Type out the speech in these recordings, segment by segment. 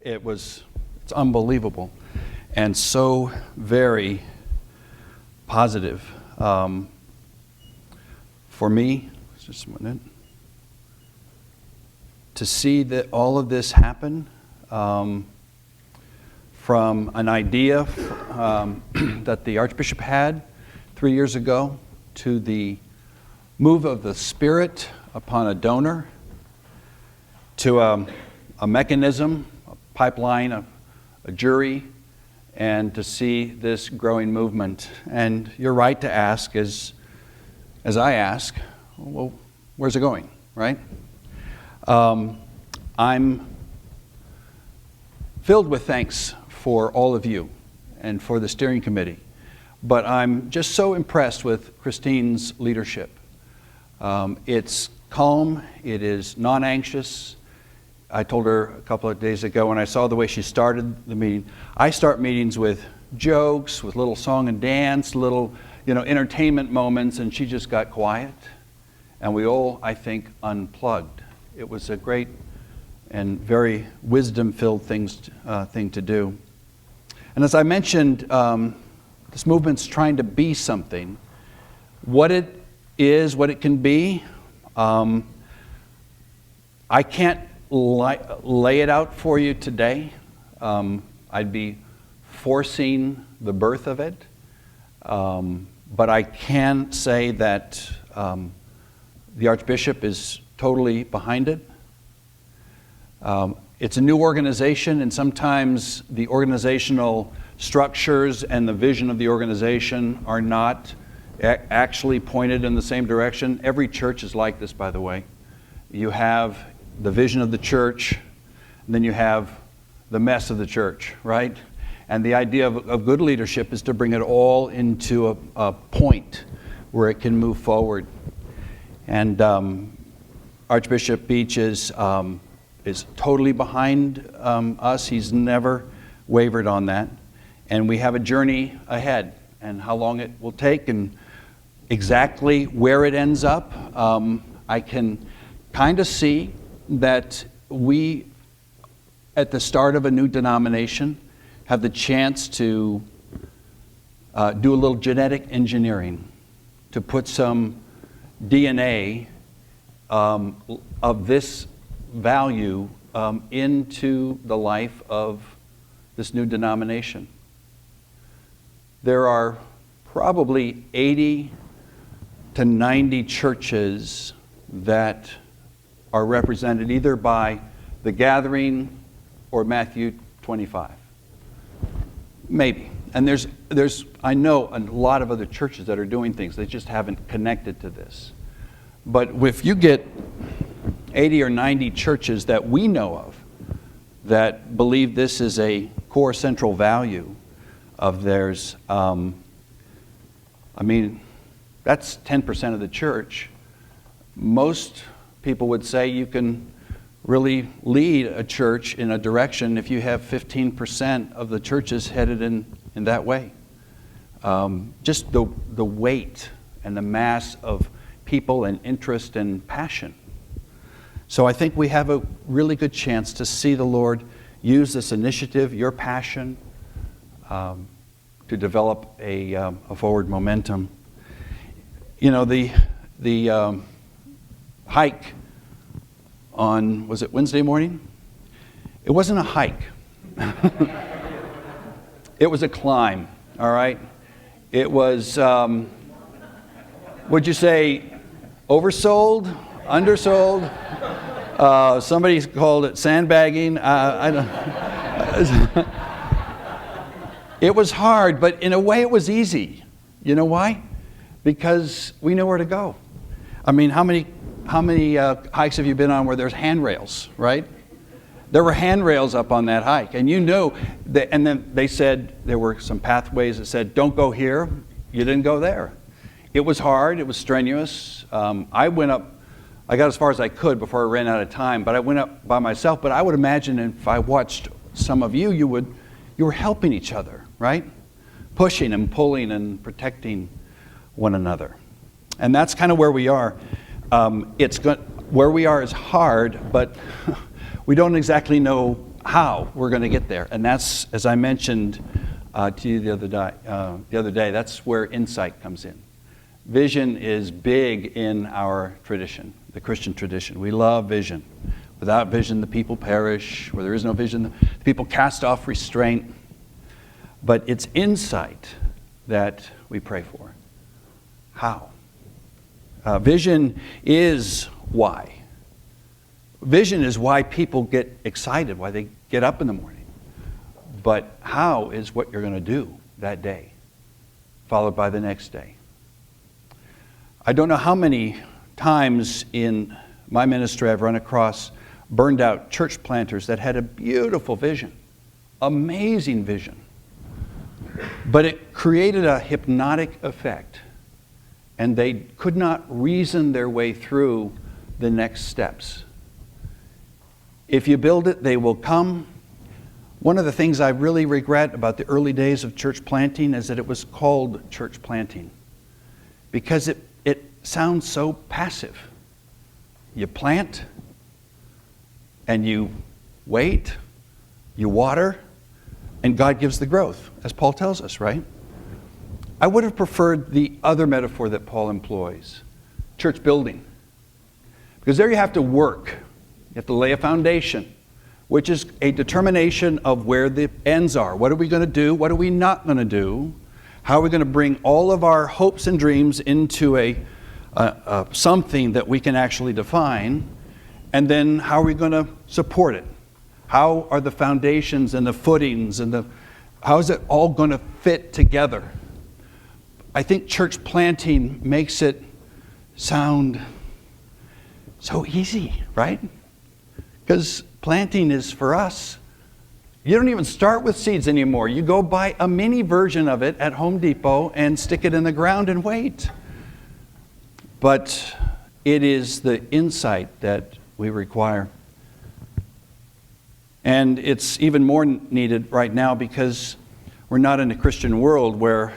It's unbelievable and so very positive. For me, just a minute, to see that all of this happen from an idea that the Archbishop had 3 years ago to the move of the Spirit upon a donor to a mechanism, a pipeline, a jury, and to see this growing movement. And you're right to ask, as I ask, well, where's it going, right? I'm filled with thanks for all of you and for the steering committee, but I'm just so impressed with Christine's leadership. It's calm, it is non-anxious. I told her a couple of days ago when I saw the way she started the meeting, I start meetings with jokes, with little song and dance, little, entertainment moments, and she just got quiet. And we all, I think, unplugged. It was a great and very wisdom-filled thing to do. And as I mentioned, this movement's trying to be something. What it is, what it can be, I can't lay it out for you today. I'd be forcing the birth of it. But I can say that the Archbishop is totally behind it. It's a new organization, and sometimes the organizational structures and the vision of the organization are not actually pointed in the same direction. Every church is like this, by the way. You have the vision of the church, and then you have the mess of the church, right? And the idea of good leadership is to bring it all into a point where it can move forward. And Archbishop Beach is totally behind us. He's never wavered on that. And we have a journey ahead, and how long it will take and exactly where it ends up. I can kind of see that we, at the start of a new denomination, have the chance to do a little genetic engineering, to put some DNA of this value into the life of this new denomination. There are probably 80 to 90 churches that are represented either by the gathering or Matthew 25. Maybe. And there's I know a lot of other churches that are doing things. They just haven't connected to this. But if you get 80 or 90 churches that we know of that believe this is a core central value of theirs, that's 10% of the church. Most people would say you can really lead a church in a direction if you have 15% of the churches headed in that way. Just the weight and the mass of people and interest and passion. So I think we have a really good chance to see the Lord use this initiative, your passion, to develop a forward momentum. The hike on, was it Wednesday morning? It wasn't a hike. It was a climb, all right? It was, would you say, oversold, undersold? Somebody called it sandbagging. I don't. It was hard, but in a way it was easy. You know why? Because we know where to go. I mean, how many hikes have you been on where there's handrails, right? There were handrails up on that hike, and you know that, and then they said there were some pathways that said, don't go here. You didn't go there. It was hard. It was strenuous. I went up. I got as far as I could before I ran out of time, but I went up by myself. But I would imagine if I watched some of you, you were helping each other, right? Pushing and pulling and protecting one another. And that's kind of where we are. Where we are is hard, but we don't exactly know how we're going to get there. And that's, as I mentioned to you the other day, that's where insight comes in. Vision is big in our tradition, the Christian tradition. We love vision. Without vision, the people perish. Where there is no vision, the people cast off restraint. But it's insight that we pray for. How? Vision is why. Vision is why people get excited, why they get up in the morning. But how is what you're going to do that day, followed by the next day. I don't know how many times in my ministry I've run across burned out church planters that had a beautiful vision, amazing vision. But it created a hypnotic effect, and they could not reason their way through the next steps. If you build it, they will come. One of the things I really regret about the early days of church planting is that it was called church planting, because it sounds so passive. You plant, and you wait, you water, and God gives the growth, as Paul tells us, right? I would have preferred the other metaphor that Paul employs, church building. Because there you have to work. You have to lay a foundation, which is a determination of where the ends are. What are we going to do? What are we not going to do? How are we going to bring all of our hopes and dreams into a something that we can actually define? And then how are we going to support it? How are the foundations and the footings and how is it all going to fit together? I think church planting makes it sound so easy, right? Because planting is for us. You don't even start with seeds anymore. You go buy a mini version of it at Home Depot and stick it in the ground and wait. But it is the insight that we require. And it's even more needed right now because we're not in a Christian world where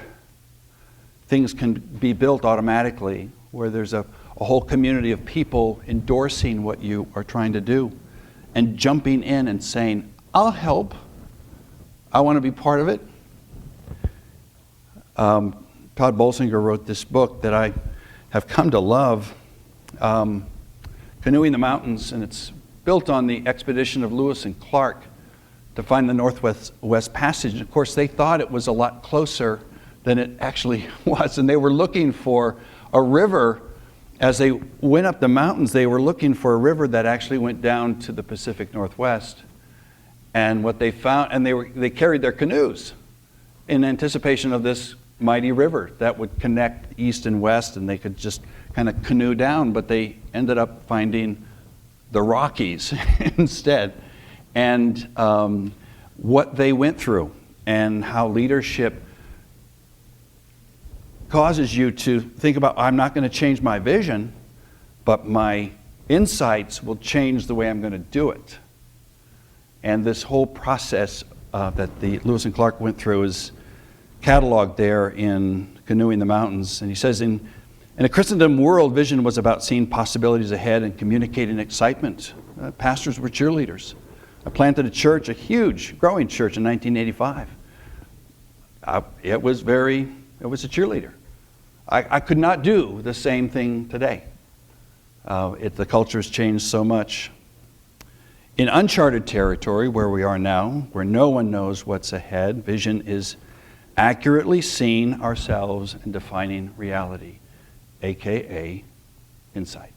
things can be built automatically, where there's a whole community of people endorsing what you are trying to do and jumping in and saying, I'll help. I want to be part of it. Todd Bolsinger wrote this book that I have come to love, Canoeing the Mountains, and it's built on the expedition of Lewis and Clark to find the Northwest Passage. And of course, they thought it was a lot closer than it actually was, and they were looking for a river. As they went up the mountains, they were looking for a river that actually went down to the Pacific Northwest. And what they found, and they carried their canoes in anticipation of this mighty river that would connect east and west, and they could just kind of canoe down, but they ended up finding the Rockies instead. And what they went through and how leadership causes you to think about, I'm not going to change my vision, but my insights will change the way I'm going to do it. And this whole process that the Lewis and Clark went through is cataloged there in Canoeing the Mountains. And he says, in a Christendom world, vision was about seeing possibilities ahead and communicating excitement. Pastors were cheerleaders. I planted a church, a huge, growing church in 1985. It was a cheerleader. I could not do the same thing today. The culture's changed so much. In uncharted territory, where we are now, where no one knows what's ahead, vision is accurately seeing ourselves and defining reality, aka insight.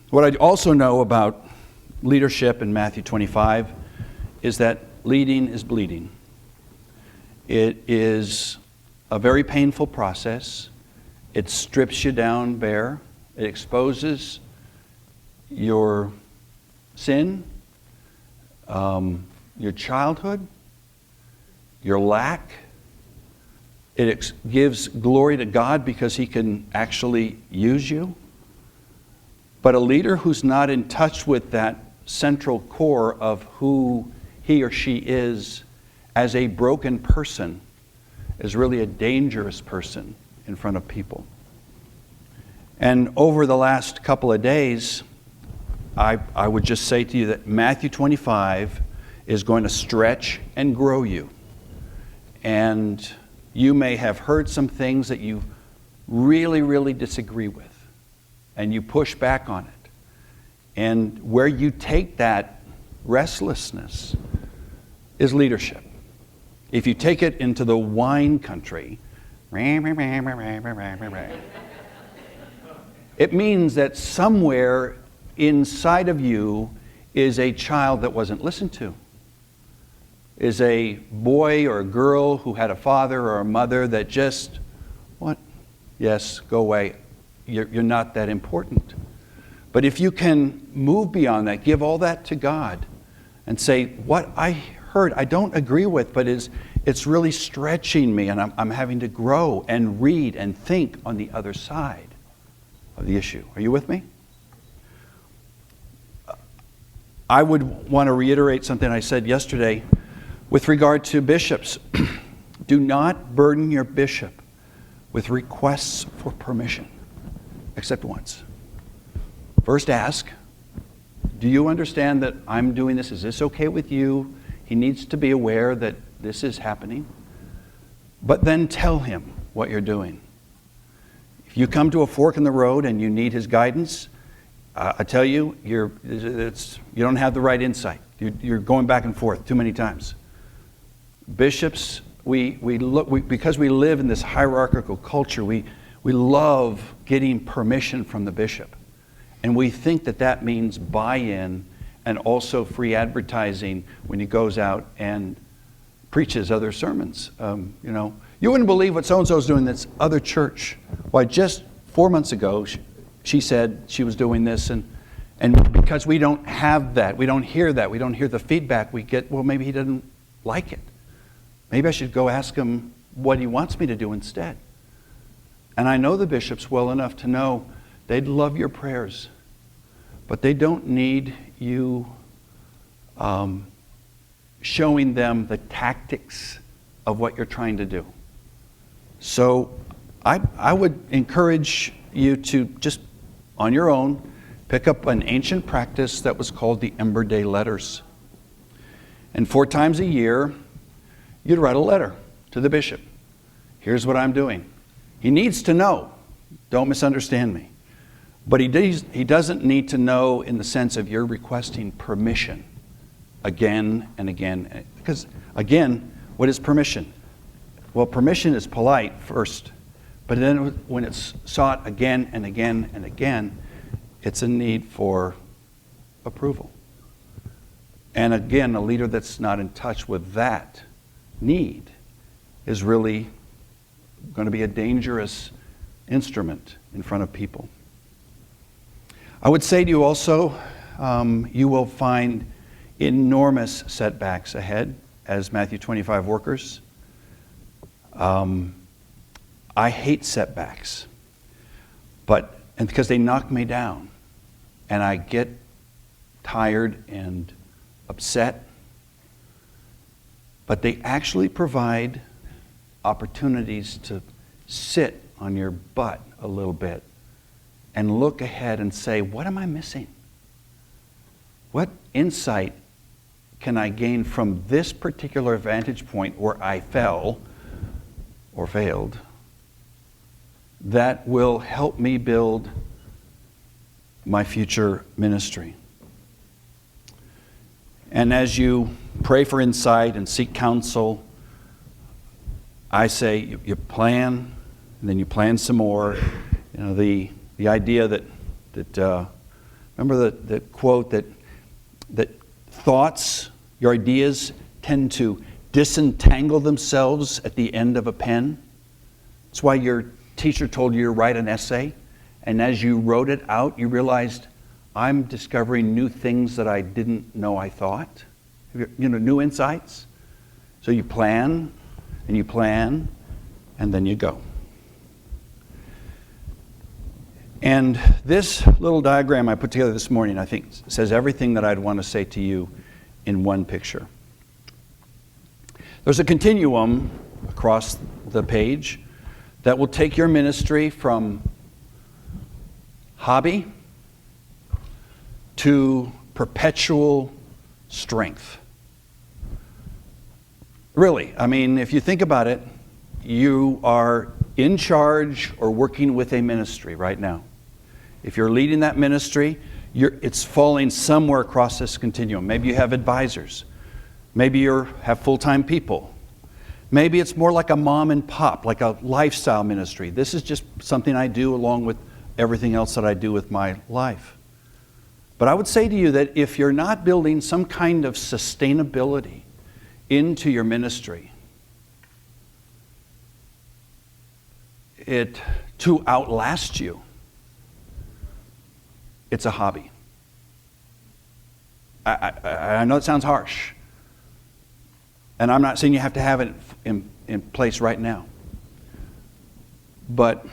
What I also know about leadership in Matthew 25 is that leading is bleeding. It is a very painful process. It strips you down bare. It exposes your sin, your childhood, your lack. It gives glory to God because He can actually use you. But a leader who's not in touch with that central core of who he or she is as a broken person is really a dangerous person in front of people. And over the last couple of days, I would just say to you that Matthew 25 is going to stretch and grow you. And you may have heard some things that you really, really disagree with, and you push back on it. And where you take that restlessness is leadership. If you take it into the wine country, it means that somewhere inside of you is a child that wasn't listened to, is a boy or a girl who had a father or a mother that just, what? Yes, go away. You're not that important. But if you can move beyond that, give all that to God and say, what I heard, I don't agree with, but it's really stretching me, and I'm having to grow and read and think on the other side of the issue. Are you with me? I would want to reiterate something I said yesterday with regard to bishops. Do not burden your bishop with requests for permission, except once. First ask, do you understand that I'm doing this? Is this okay with you? He needs to be aware that this is happening. But then tell him what you're doing. If you come to a fork in the road and you need his guidance, I tell you, you don't have the right insight. You're going back and forth too many times. Bishops, because we live in this hierarchical culture, we love getting permission from the bishop. And we think that means buy-in and also free advertising when he goes out and preaches other sermons. You wouldn't believe what so-and-so is doing in this other church. Why, just 4 months ago, she said she was doing this, and because we don't have that, we don't hear that, we don't hear the feedback we get, well, maybe he doesn't like it. Maybe I should go ask him what he wants me to do instead. And I know the bishops well enough to know they'd love your prayers, but they don't need you showing them the tactics of what you're trying to do. So I would encourage you to just, on your own, pick up an ancient practice that was called the Ember Day letters. And 4 times a year, you'd write a letter to the bishop. Here's what I'm doing. He needs to know. Don't misunderstand me. But he doesn't need to know in the sense of you're requesting permission again and again. Because, again, what is permission? Well, permission is polite first. But then when it's sought again and again and again, it's a need for approval. And again, a leader that's not in touch with that need is really going to be a dangerous instrument in front of people. I would say to you also, you will find enormous setbacks ahead as Matthew 25 workers. I hate setbacks, and because they knock me down, and I get tired and upset, but they actually provide opportunities to sit on your butt a little bit and look ahead and say, what am I missing? What insight can I gain from this particular vantage point where I fell or failed that will help me build my future ministry? And as you pray for insight and seek counsel, I say you plan, and then you plan some more. The idea that remember the quote that thoughts, your ideas, tend to disentangle themselves at the end of a pen. That's why your teacher told you to write an essay, and as you wrote it out, you realized, I'm discovering new things that I didn't know I thought. New insights. So you plan, and then you go. And this little diagram I put together this morning, I think, says everything that I'd want to say to you in one picture. There's a continuum across the page that will take your ministry from hobby to perpetual strength. Really, I mean, if you think about it, you are in charge or working with a ministry right now. If you're leading that ministry, it's falling somewhere across this continuum. Maybe you have advisors. Maybe you have full-time people. Maybe it's more like a mom and pop, like a lifestyle ministry. This is just something I do along with everything else that I do with my life. But I would say to you that if you're not building some kind of sustainability into your ministry, to outlast you, it's a hobby. I know it sounds harsh, and I'm not saying you have to have it in place right now. But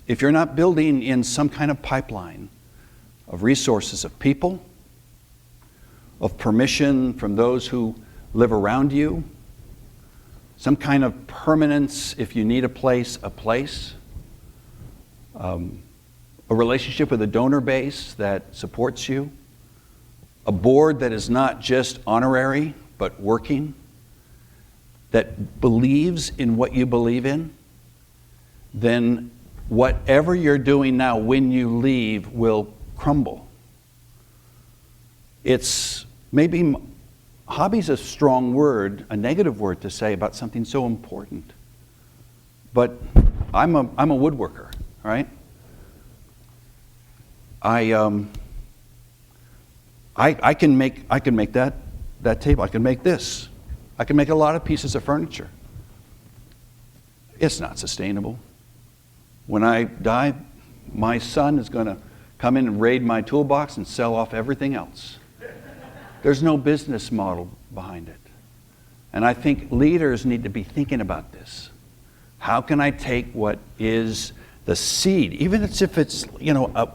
if you're not building in some kind of pipeline of resources, of people, of permission from those who live around you, some kind of permanence if you need a place, a relationship with a donor base that supports you, a board that is not just honorary but working, that believes in what you believe in, then whatever you're doing now when you leave will crumble. It's maybe, hobby's a strong word, a negative word to say about something so important. But I'm a woodworker, right? I can make that table. I can make this. I can make a lot of pieces of furniture. It's not sustainable. When I die, my son is going to come in and raid my toolbox and sell off everything else. There's no business model behind it. And I think leaders need to be thinking about this. How can I take what is the seed, even if it's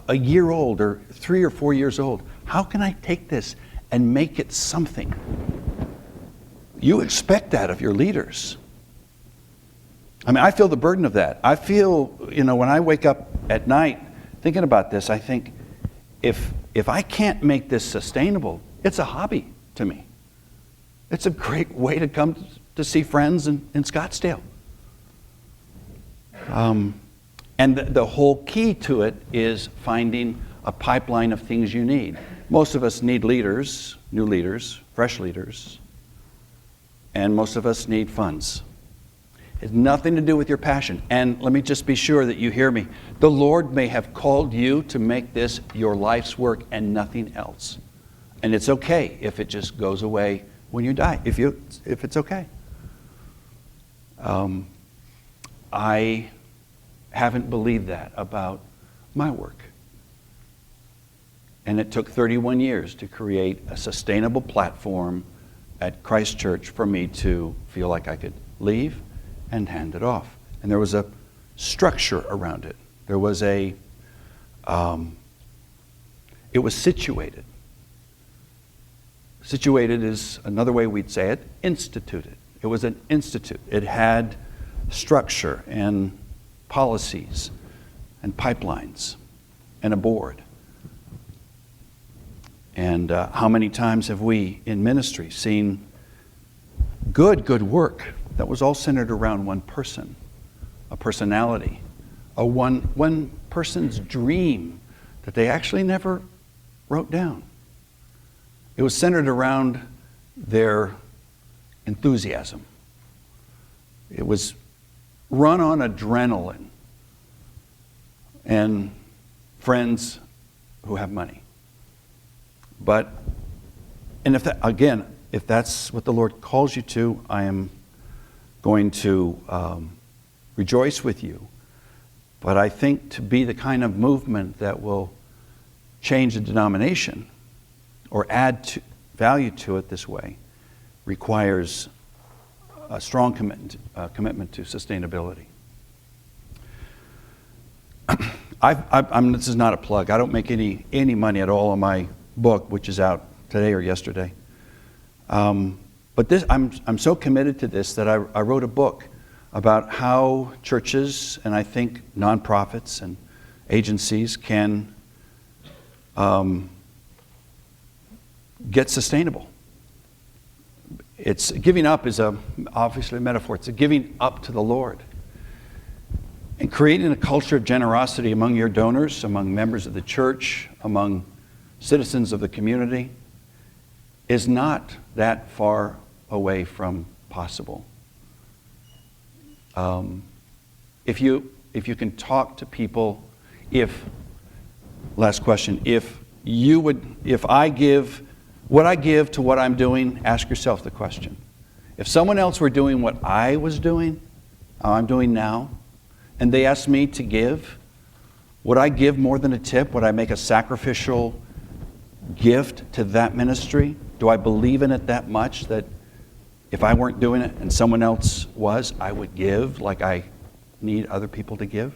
a year old or 3 or 4 years old, how can I take this and make it something? You expect that of your leaders. I mean, I feel the burden of that. I feel, when I wake up at night thinking about this, I think, if I can't make this sustainable, it's a hobby to me. It's a great way to come to see friends in Scottsdale. And the whole key to it is finding a pipeline of things you need. Most of us need leaders, new leaders, fresh leaders, and most of us need funds. It has nothing to do with your passion. And let me just be sure that you hear me. The Lord may have called you to make this your life's work and nothing else. And it's okay if it just goes away when you die, if it's okay. I haven't believed that about my work. And it took 31 years to create a sustainable platform at Christ Church for me to feel like I could leave and hand it off. And there was a structure around it. There was it was situated. Situated is another way we'd say it, instituted. It was an institute. It had structure and policies and pipelines and a board. And how many times have we in ministry seen good work that was all centered around one person, a personality, one person's dream that they actually never wrote down. It was centered around their enthusiasm. It was run on adrenaline and friends who have money. And if that's what the Lord calls you to, I am going to rejoice with you. But I think to be the kind of movement that will change the denomination or add value to it this way requires a strong commitment to sustainability. This is not a plug. I don't make any money at all on my book, which is out today or yesterday. But this, I'm so committed to this that I wrote a book about how churches and I think nonprofits and agencies can get sustainable. It's giving up is obviously a metaphor. It's a giving up to the Lord. And creating a culture of generosity among your donors, among members of the church, among citizens of the community is not that far away from possible. If you can talk to people, last question, if I give what I give to what I'm doing, ask yourself the question. If someone else were doing what I was doing, I'm doing now, and they asked me to give, would I give more than a tip? Would I make a sacrificial gift to that ministry? Do I believe in it that much that if I weren't doing it and someone else was, I would give like I need other people to give?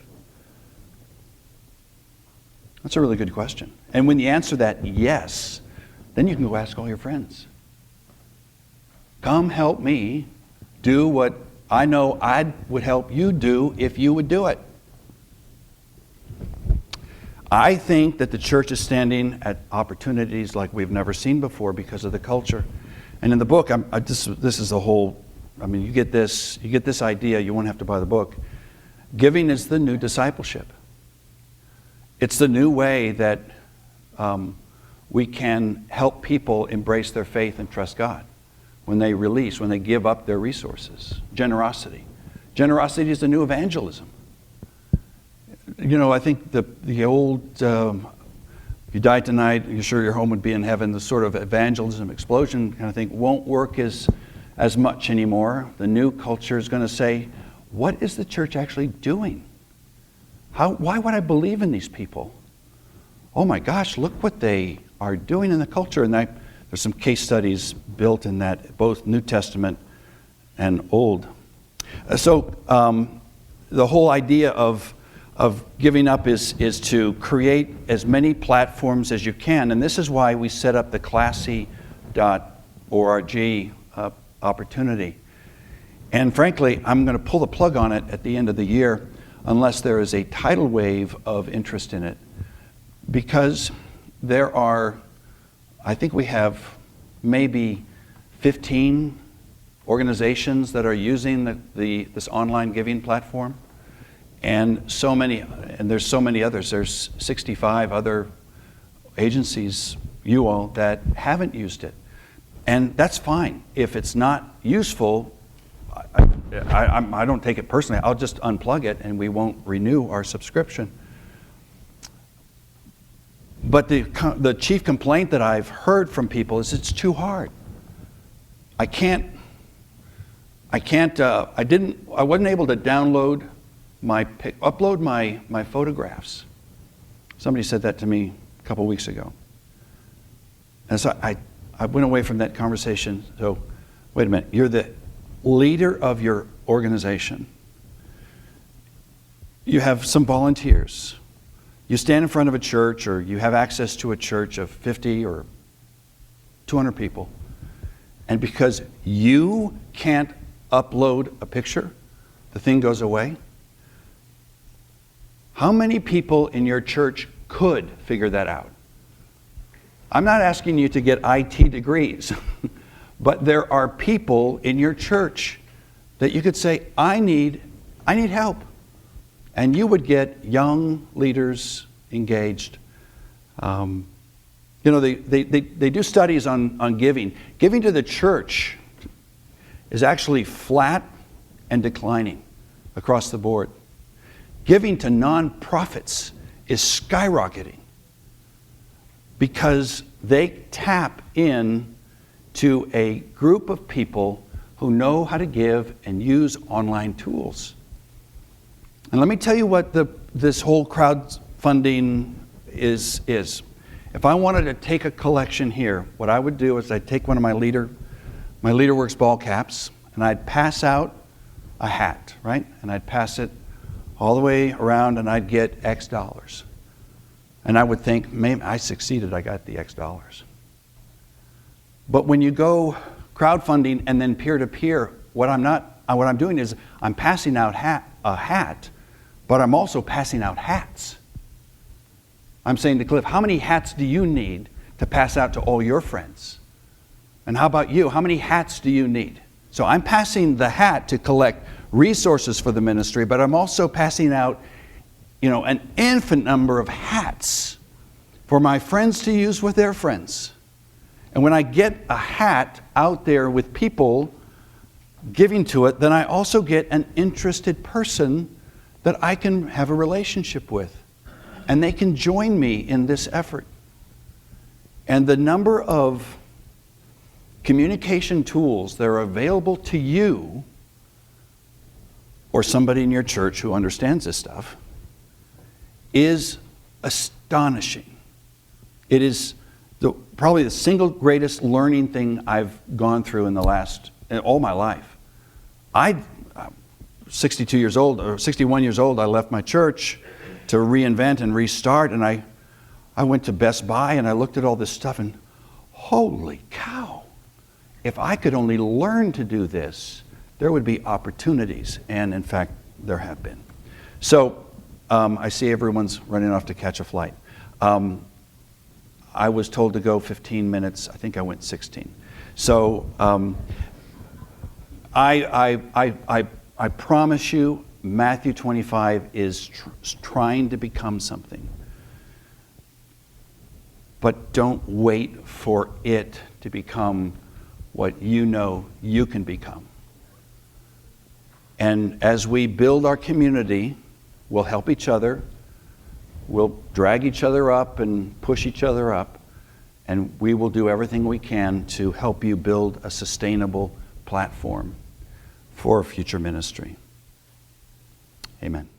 That's a really good question. And when you answer that yes, then you can go ask all your friends. Come help me do what I know I would help you do if you would do it. I think that the church is standing at opportunities like we've never seen before because of the culture. And in the book, this is the whole, you get this idea, you won't have to buy the book. Giving is the new discipleship. It's the new way that we can help people embrace their faith and trust God when they give up their resources. Generosity. Generosity is the new evangelism. I think the old, if you died tonight, you're sure your home would be in heaven, the sort of evangelism explosion kind of thing won't work as much anymore. The new culture is going to say, what is the church actually doing? Why would I believe in these people? Oh my gosh, look what they are doing in the culture. And there's some case studies built in that, both New Testament and Old. So the whole idea of giving up is to create as many platforms as you can. And this is why we set up the classy.org opportunity. And frankly, I'm going to pull the plug on it at the end of the year unless there is a tidal wave of interest in it. Because there are, I think we have maybe 15 organizations that are using this online giving platform. And there's so many others. There's 65 other agencies, you all, that haven't used it. And that's fine. If it's not useful, I don't take it personally. I'll just unplug it and we won't renew our subscription. But the chief complaint that I've heard from people is it's too hard. I wasn't able to upload my photographs. Somebody said that to me a couple weeks ago. And so I went away from that conversation. So, wait a minute, you're the leader of your organization. You have some volunteers. You stand in front of a church, or you have access to a church of 50 or 200 people. And because you can't upload a picture, the thing goes away. How many people in your church could figure that out? I'm not asking you to get IT degrees, but there are people in your church that you could say, I need help. And you would get young leaders engaged. They do studies on giving. Giving to the church is actually flat and declining across the board. Giving to nonprofits is skyrocketing because they tap in to a group of people who know how to give and use online tools. And let me tell you what this whole crowdfunding is. If I wanted to take a collection here, what I would do is I'd take one of my LeaderWorks ball caps and I'd pass out a hat, right? And I'd pass it all the way around and I'd get X dollars. And I would think, maybe I succeeded, I got the X dollars. But when you go crowdfunding and then peer-to-peer, what I'm doing is I'm passing out a hat, but I'm also passing out hats. I'm saying to Cliff, how many hats do you need to pass out to all your friends. And how about you? How many hats do you need? So I'm passing the hat to collect resources for the ministry, but I'm also passing out, an infinite number of hats for my friends to use with their friends. And when I get a hat out there with people giving to it, then I also get an interested person that I can have a relationship with. And they can join me in this effort. And the number of communication tools that are available to you or somebody in your church who understands this stuff is astonishing. It is probably the single greatest learning thing I've gone through in all my life. I'm 62 years old, or 61 years old, I left my church to reinvent and restart, and I went to Best Buy and I looked at all this stuff and holy cow, if I could only learn to do this, there would be opportunities, and in fact, there have been. So, I see everyone's running off to catch a flight. I was told to go 15 minutes. I think I went 16. So, I promise you, Matthew 25 is trying to become something. But don't wait for it to become what you know you can become. And as we build our community, we'll help each other, we'll drag each other up and push each other up, and we will do everything we can to help you build a sustainable platform for future ministry. Amen.